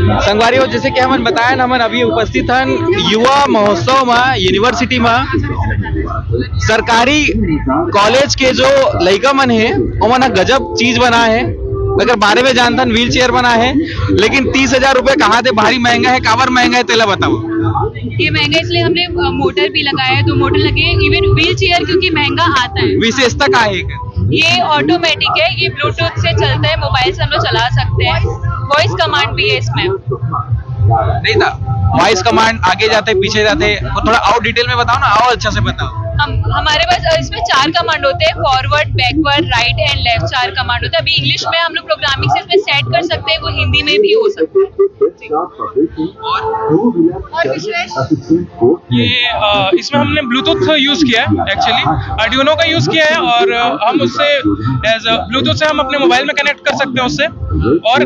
संगवारी जैसे कि हमन बताया हमन अभी उपस्थित हन युवा महोत्सव में यूनिवर्सिटी में सरकारी कॉलेज के जो लड़का मन है उमन गजब चीज बना है अगर बारे में जानता व्हील चेयर बना है लेकिन 30,000 रुपए कहाँ थे भारी महंगा है काबर महंगा है तेला बताओ। ये महंगा इसलिए हमने मोटर भी लगाया है, 2 मोटर लगे, इवन व्हील चेयर क्योंकि महंगा आता है। विशेषता क्या है? ये ऑटोमेटिक है, ये ब्लूटूथ से चलता है, मोबाइल से हम लोग चला सकते हैं, वॉइस कमांड भी है इसमें। नहीं था वॉइस कमांड आगे जाते पीछे जाते थोड़ा और डिटेल में बताओ ना, और अच्छा से बताओ। हमारे पास इसमें 4 कमांड होते हैं, forward, backward, right and left, 4 command होते हैं। अभी इंग्लिश में हम लोग प्रोग्रामिंग से इसमें सेट कर सकते हैं, वो हिंदी में भी हो सकता है। और ये इसमें हमने ब्लूटूथ यूज किया है, एक्चुअली आर्डिनो का यूज किया है और हम उससे एज ब्लूटूथ से हम अपने मोबाइल में कनेक्ट कर सकते हैं उससे, और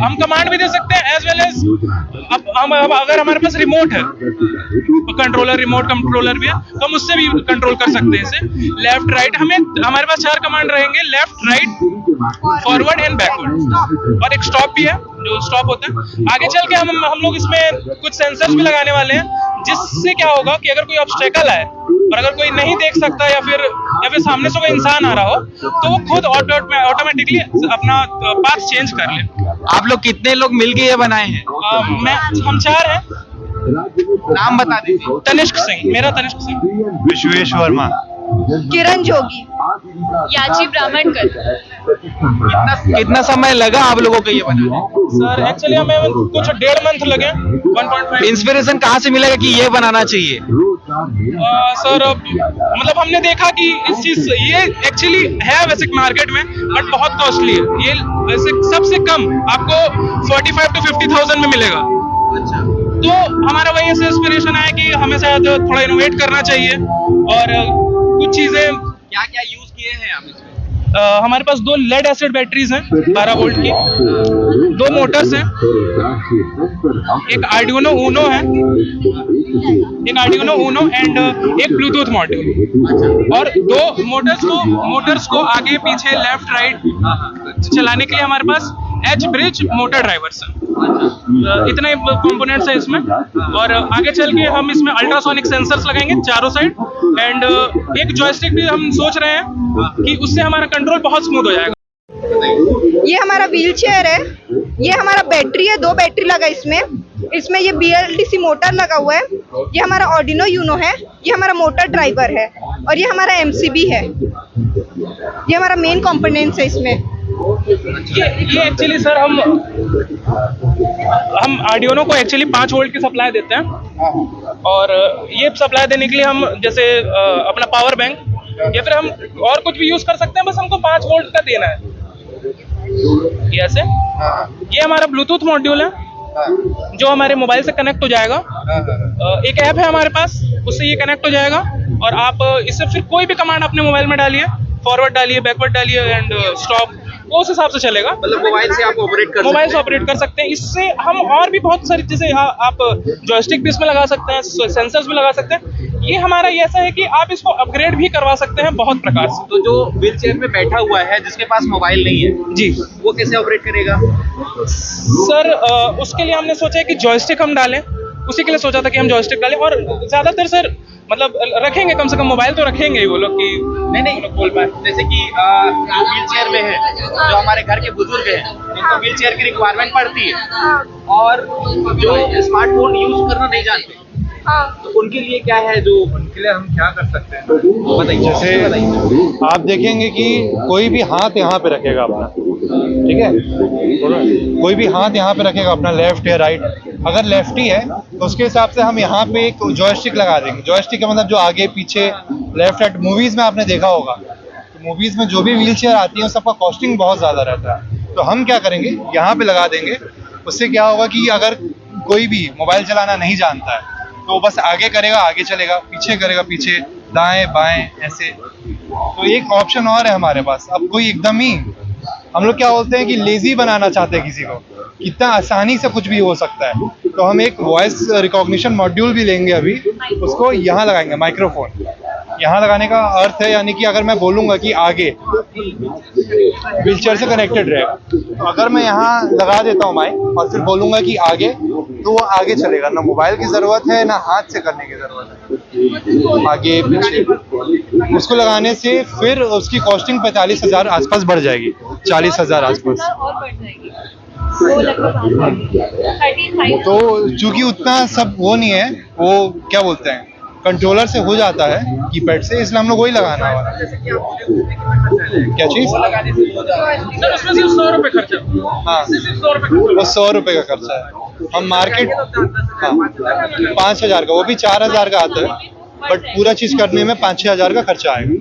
हम कमांड भी दे सकते हैं एज वेल एज अगर हमारे पास रिमोट है कंट्रोलर, रिमोट कंट्रोलर भी है तो हम उससे भी कंट्रोल कर सकते हैं इसे। लेफ्ट राइट हमारे पास 4 कमांड रहेंगे, left right forward and backward, और एक स्टॉप भी है जो स्टॉप होता है। आगे चल के हम लोग इसमें कुछ सेंसर्स भी लगाने वाले हैं जिससे क्या होगा कि अगर कोई ऑब्स्टेकल है और अगर कोई नहीं देख सकता या फिर सामने से कोई इंसान आ रहा हो तो वो खुद ऑटोमेटिकली अपना पाथ चेंज कर ले। आप लोग कितने लोग मिलके ये बनाए हैं? हम 4 हैं। नाम बता दीजिए। तनिष्क सिंह, मेरा तनिष्क सिंह। विश्वेश वर्मा। किरण जोगी। याची ब्राह्मणकर। कितना समय लगा आप लोगों को ये बनाने? सर एक्चुअली हमें कुछ 1.5 मंथ लगे। 1.5। इंस्पिरेशन कहाँ से मिलेगा कि ये बनाना चाहिए? सर मतलब हमने देखा कि इस चीज ये एक्चुअली है वैसे मार्केट में बट बहुत कॉस्टली है। ये वैसे सबसे कम आपको 45 to 50,000 में मिलेगा। अच्छा। तो हमारा वही से इंस्पिरेशन आया कि हमें शायद थोड़ा इनोवेट करना चाहिए और कुछ चीजें। क्या क्या यूज किए हैं आप इसमें? हमारे पास 2 लेड एसिड बैटरीज हैं 12 वोल्ट की, 2 मोटर्स हैं, एक आर्डिनो ऊनो है, एंड एक ब्लूटूथ मॉड्यूल, और 2 मोटर्स को आगे पीछे लेफ्ट राइट चलाने के लिए हमारे पास एच ब्रिज मोटर ड्राइवर्स हैं। इतने कंपोनेंट्स हैं इसमें, और आगे चल के हम इसमें अल्ट्रासोनिक सेंसर्स लगाएंगे चारों साइड, एंड एक जॉयस्टिक भी हम सोच रहे हैं कि उससे हमारा कंट्रोल बहुत स्मूथ हो जाएगा। ये हमारा व्हील चेयर है, ये हमारा बैटरी है, 2 बैटरी लगा इसमें ये BLDC मोटर लगा हुआ है, ये हमारा ऑर्डिनो यूनो है, ये हमारा मोटर ड्राइवर है, और ये हमारा MCB है। ये हमारा मेन कंपोनेंट्स है इसमें। ये एक्चुअली सर हम आर्डिनो को एक्चुअली 5 वोल्ट की सप्लाई देते हैं, और ये सप्लाई देने के लिए हम जैसे अपना पावर बैंक या फिर हम और कुछ भी यूज कर सकते हैं, बस हमको 5 वोल्ट का देना है। ये ऐसे ये हमारा ब्लूटूथ मॉड्यूल है जो हमारे मोबाइल से कनेक्ट हो जाएगा। एक ऐप है हमारे पास, उससे ये कनेक्ट हो जाएगा, और आप इससे फिर कोई भी कमांड अपने मोबाइल में डालिए, फॉरवर्ड डालिए, बैकवर्ड डालिए एंड स्टॉप, वो उस हिसाब से चलेगा। मतलब मोबाइल से आप ऑपरेट कर सकते हैं। इससे हम और भी बहुत सारी चीजें आप जॉयस्टिक भी इसमें लगा सकते हैं, सेंसर्स भी लगा सकते हैं। ये हमारा ये ऐसा है कि आप इसको अपग्रेड भी करवा सकते हैं बहुत प्रकार से। तो जो व्हील चेयर में बैठा हुआ है जिसके पास मोबाइल नहीं है जी, वो कैसे ऑपरेट करेगा? सर उसके लिए हमने सोचा है कि जॉयस्टिक हम डालें, उसी के लिए सोचा था कि हम जॉयस्टिक डालें, और ज्यादातर सर मतलब रखेंगे, कम से कम मोबाइल तो रखेंगे ही वो लोग कि नहीं लोग बोल पाए। जैसे कि जो व्हील चेयर में है, जो हमारे घर के बुजुर्ग हैं जिनको व्हील चेयर की रिक्वायरमेंट पड़ती है और जो स्मार्टफोन यूज करना नहीं जानते, तो उनके लिए क्या है, जो उनके लिए हम क्या कर सकते हैं बताइए। जैसे आप देखेंगे कि कोई भी हाथ यहाँ पे रखेगा अपना, ठीक है, कोई भी हाथ यहाँ पे रखेगा अपना, लेफ्ट या राइट। अगर लेफ्टी है तो उसके हिसाब से हम यहाँ पे एक जॉयस्टिक लगा देंगे। जॉयस्टिक का मतलब जो आगे पीछे लेफ्ट राइट, मूवीज में आपने देखा होगा, तो मूवीज में जो भी व्हील चेयर आती है सबका कॉस्टिंग बहुत ज़्यादा रहता है। तो हम क्या करेंगे, यहाँ पे लगा देंगे। उससे क्या होगा कि अगर कोई भी मोबाइल चलाना नहीं जानता है तो बस आगे करेगा आगे चलेगा, पीछे करेगा पीछे, दाएं बाएं ऐसे। तो एक ऑप्शन और है हमारे पास। अब कोई एकदम ही, हम लोग क्या बोलते हैं कि लेजी बनाना चाहते हैं किसी को, कितना आसानी से कुछ भी हो सकता है, तो हम एक वॉइस रिकॉग्निशन मॉड्यूल भी लेंगे अभी, उसको यहाँ लगाएंगे, माइक्रोफोन। यहाँ लगाने का अर्थ है, यानी कि अगर मैं बोलूँगा कि आगे व्हीलचेयर से कनेक्टेड रहे, तो अगर मैं यहाँ लगा देता हूँ माइक और फिर बोलूँगा कि आगे, तो वो आगे चलेगा, ना मोबाइल की ज़रूरत है ना हाथ से करने की ज़रूरत है, आगे पीछे। उसको लगाने से फिर उसकी कॉस्टिंग 45,000 आसपास बढ़ जाएगी, 40,000 आसपास। और बढ़ जाएगी वो लगभग 35। तो चूंकि उतना सब वो नहीं है, वो क्या बोलते हैं, कंट्रोलर से हो जाता है कीपैड से, इसलिए हम लोग वही लगाना है। क्या चीज? सर उसमें सिर्फ 100 रुपए खर्चा। हाँ, सिर्फ 100 रुपए खर्चा। वो 100 रुपए का खर्चा है। हम मार्केट, हाँ, 5,000 का, वो भी 4,000 का आता है, बट पूरा चीज करने में 5-6 हज़ार का खर्चा आएगा।